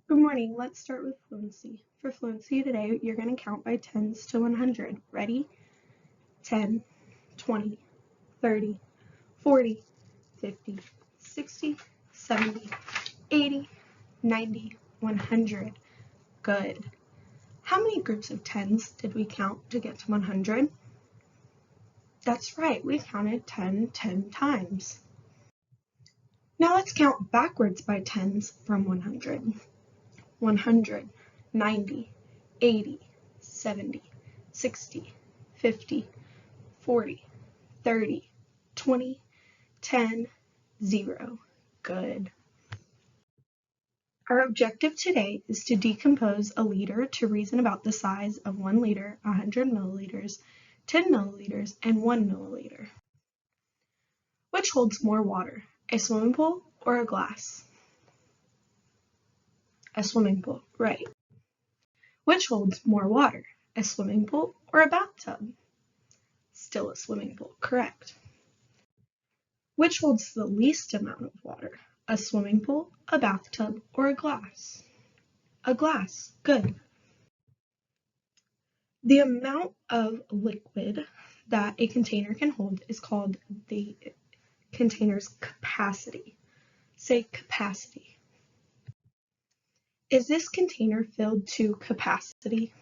Good morning. Let's start with fluency. For fluency today, you're going to count by tens to 100. Ready? 10, 20, 30, 40, 50, 60, 70, 80, 90, 100. Good. How many groups of tens did we count to get to 100? That's right, we counted 10 times. Now let's count backwards by tens from 100. 100, 90, 80, 70, 60, 50, 40, 30, 20, 10, 0. Good. Our objective today is to decompose a liter to reason about the size of 1 liter, 100 milliliters, 10 milliliters, and 1 milliliter. Which holds more water, a swimming pool or a glass? A swimming pool, right. Which holds more water, a swimming pool or a bathtub? Still a swimming pool, correct. Which holds the least amount of water, a swimming pool, a bathtub, or a glass? A glass, good. The amount of liquid that a container can hold is called the container's capacity. Say capacity. Is this container filled to capacity?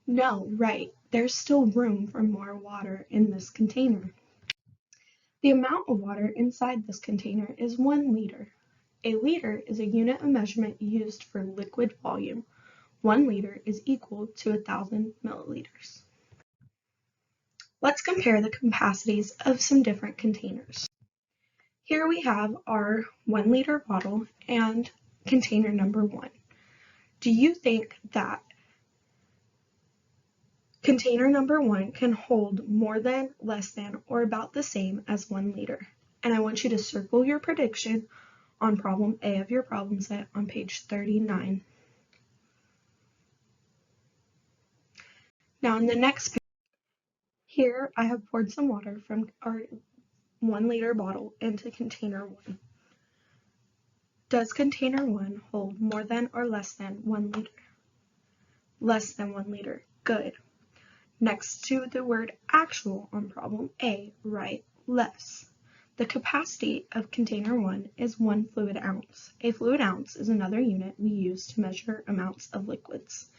No, right. There's still room for more water in this container. The amount of water inside this container is 1 liter. A liter is a unit of measurement used for liquid volume. 1 liter is equal to 1,000 milliliters. Let's compare the capacities of some different containers. Here we have our 1 liter bottle and container number 1. Do you think that container number 1 can hold more than, less than, or about the same as 1 liter? And I want you to circle your prediction on problem A of your problem set on page 39. Now in the next page, here I have poured some water from our 1 liter bottle into container 1. Does container 1 hold more than or less than 1 liter? Less than 1 liter, good. Next to the word actual on problem A, write less. The capacity of container 1 is 1 fluid ounce. A fluid ounce is another unit we use to measure amounts of liquids.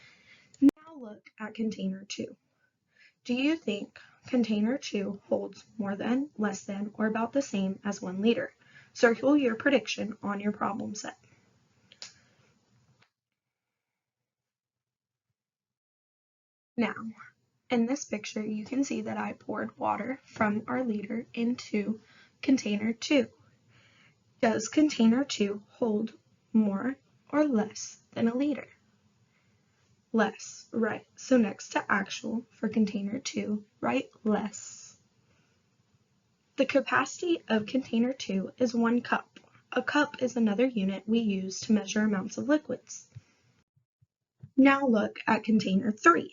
Now look at container 2. Do you think container 2 holds more than, less than, or about the same as 1 liter? Circle your prediction on your problem set. Now, in this picture, you can see that I poured water from our liter into container 2. Does container 2 hold more or less than a liter? Less, right. So next to actual for container 2, write less. The capacity of container 2 is 1 cup. A cup is another unit we use to measure amounts of liquids. Now look at container 3.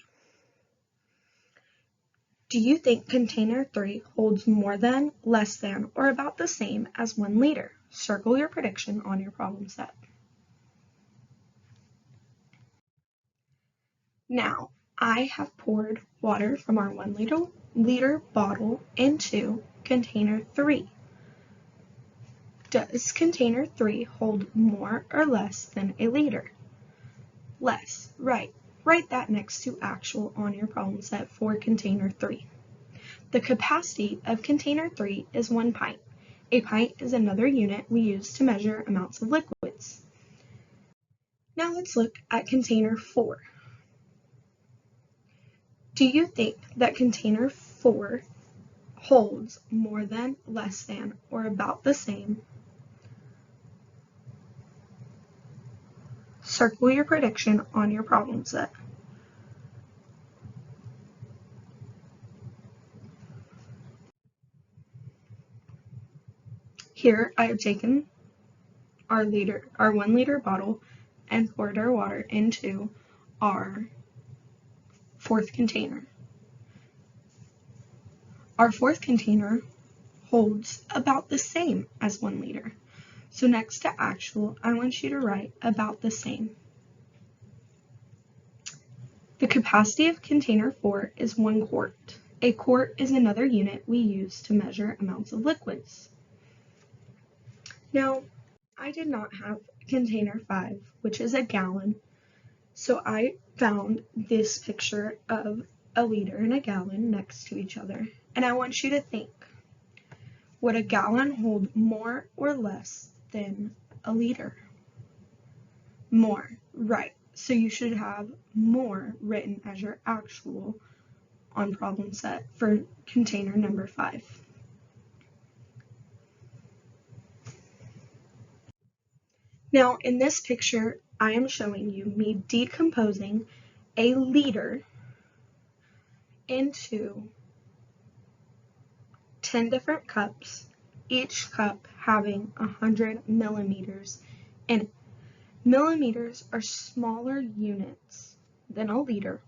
Do you think container 3 holds more than, less than, or about the same as 1 liter? Circle your prediction on your problem set. Now, I have poured water from our 1 liter bottle into container 3. Does container 3 hold more or less than a liter? Less, right. Write that next to actual on your problem set for container 3. The capacity of container 3 is 1 pint. A pint is another unit we use to measure amounts of liquids. Now let's look at container 4. Do you think that container 4 holds more than, less than, or about the same? Circle your prediction on your problem set. Here I have taken our 1 liter bottle and poured our water into our 4th container. Our 4th container holds about the same as 1 liter. So next to actual, I want you to write about the same. The capacity of container 4 is 1 quart. A quart is another unit we use to measure amounts of liquids. Now, I did not have container 5, which is a gallon, so I found this picture of a liter and a gallon next to each other. And I want you to think, would a gallon hold more or less than a liter? More, right. So you should have more written as your actual on problem set for container number 5. Now in this picture, I am showing you me decomposing a liter into 10 different cups, each cup having 100 millimeters in it. Millimeters are smaller units than a liter.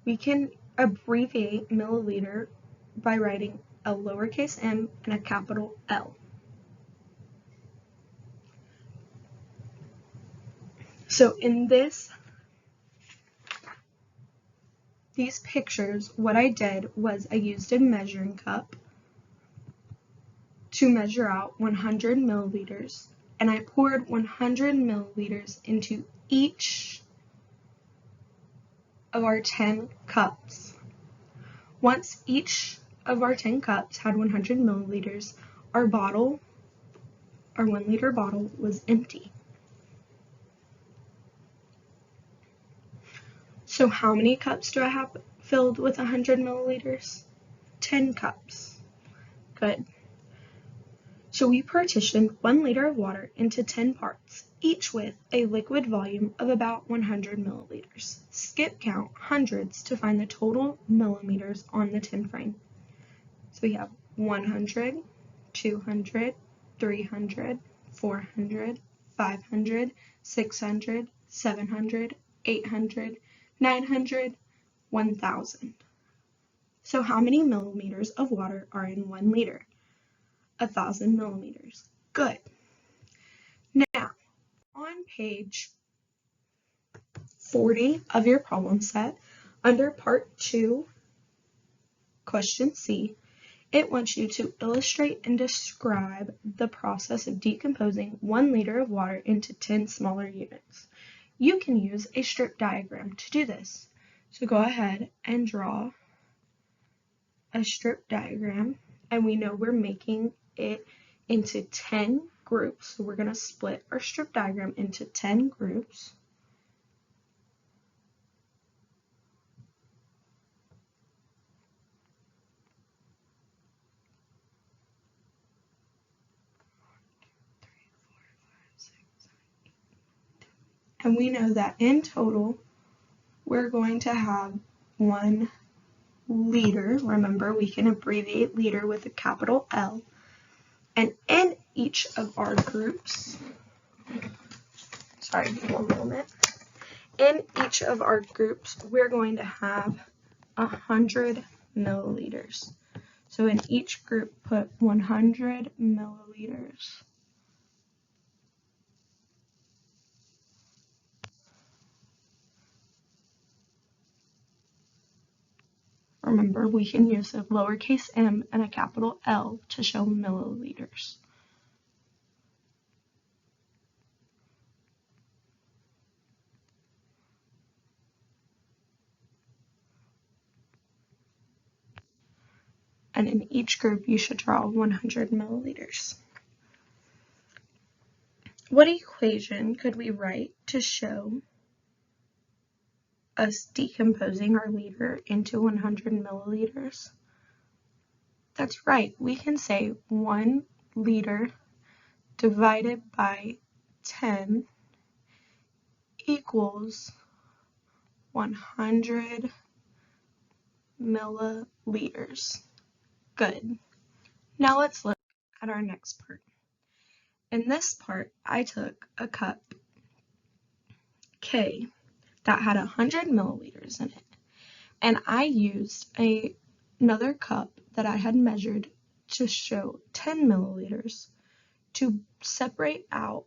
We can abbreviate milliliter by writing a lowercase m and a capital L. So in these pictures, what I did was I used a measuring cup to measure out 100 milliliters, and I poured 100 milliliters into each of our 10 cups. Once each of our 10 cups had 100 milliliters, our 1 liter bottle was empty. So how many cups do I have filled with 100 milliliters? 10 cups. Good. So we partitioned 1 liter of water into 10 parts, each with a liquid volume of about 100 milliliters. Skip count hundreds to find the total millimeters on the tin frame. So we have 100, 200, 300, 400, 500, 600, 700, 800, 900, 1000. So how many millimeters of water are in 1 liter? 1,000 millimeters. Good. Now, on page 40 of your problem set, under part 2, question C, it wants you to illustrate and describe the process of decomposing 1 liter of water into 10 smaller units. You can use a strip diagram to do this. So go ahead and draw a strip diagram, and we know we're making it into 10 groups. So we're going to split our strip diagram into 10 groups. And we know that in total, we're going to have 1 liter. Remember, we can abbreviate liter with a capital L. And in each of our groups, sorry, one moment. In each of our groups, we're going to have 100 milliliters. So in each group, put 100 milliliters. Remember, we can use a lowercase m and a capital L to show milliliters. And in each group, you should draw 100 milliliters. What equation could we write to show us decomposing our liter into 100 milliliters? That's right, we can say 1 liter divided by 10 equals 100 milliliters. Good. Now let's look at our next part. In this part, I took a cup K that had 100 milliliters in it, and I used another cup that I had measured to show 10 milliliters to separate out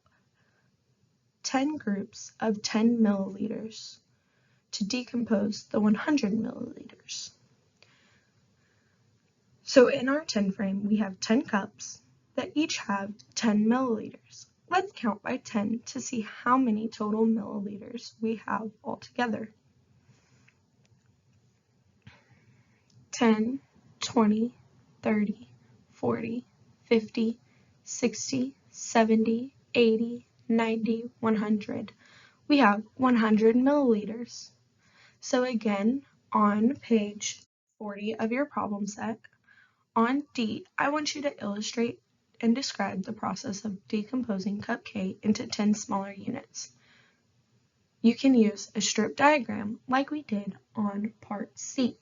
10 groups of 10 milliliters to decompose the 100 milliliters. So in our 10 frame, we have 10 cups that each have 10 milliliters. Let's count by 10 to see how many total milliliters we have altogether. 10, 20, 30, 40, 50, 60, 70, 80, 90, 100. We have 100 milliliters. So again, on page 40 of your problem set, on D, I want you to illustrate and describe the process of decomposing cup K into 10 smaller units. You can use a strip diagram like we did on part C.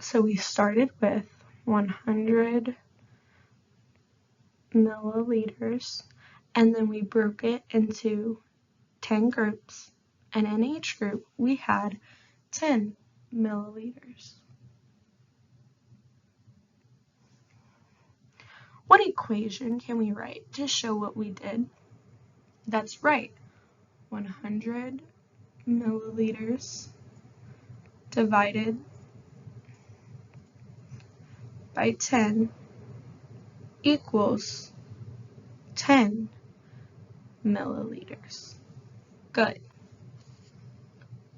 So we started with 100 milliliters, and then we broke it into 10 groups, and in each group we had 10 milliliters. What equation can we write to show what we did? That's right, 100 milliliters divided by 10 equals 10 milliliters. Good.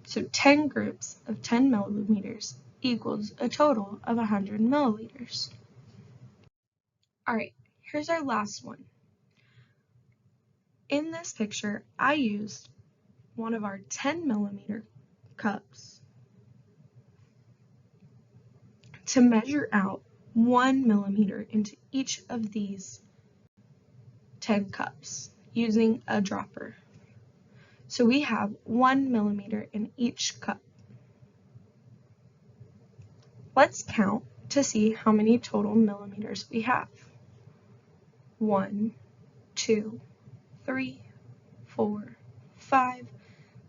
So 10 groups of 10 milliliters equals a total of 100 milliliters. All right, here's our last one. In this picture, I used one of our 10 millimeter cups to measure out 1 millimeter into each of these 10 cups using a dropper. So we have 1 millimeter in each cup. Let's count to see how many total millimeters we have. 1, 2, 3, 4, 5,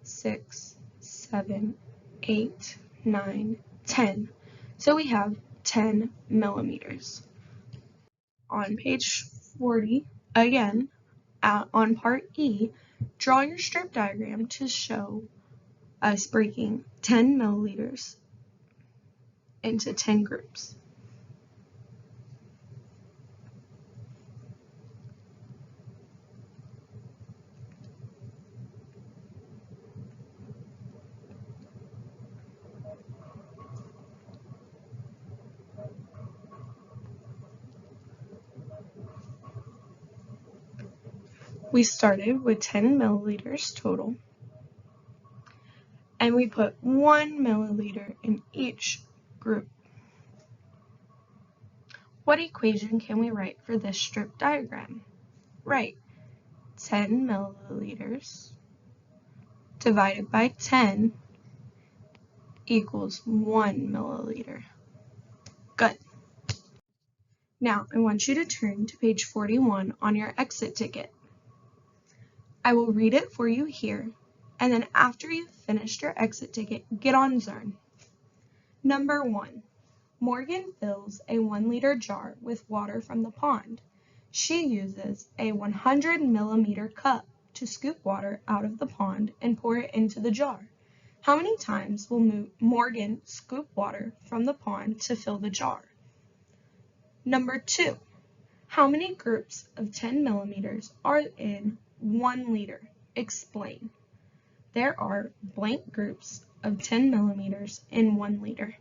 6, 7, 8, 9, 10. So we have 10 millimeters. On page 40, again, on part E, draw your strip diagram to show us breaking 10 milliliters into 10 groups. We started with 10 milliliters total, and we put 1 milliliter in each group. What equation can we write for this strip diagram? Right, 10 milliliters divided by 10 equals 1 milliliter. Good. Now I want you to turn to page 41 on your exit ticket. I will read it for you here, and then after you've finished your exit ticket, get on Zearn. Number 1. Morgan fills a 1-liter jar with water from the pond. She uses a 100 millimeter cup to scoop water out of the pond and pour it into the jar. How many times will Morgan scoop water from the pond to fill the jar? Number 2. How many groups of 10 millimeters are in 1 liter? Explain. There are blank groups of 10 millimeters in 1 liter.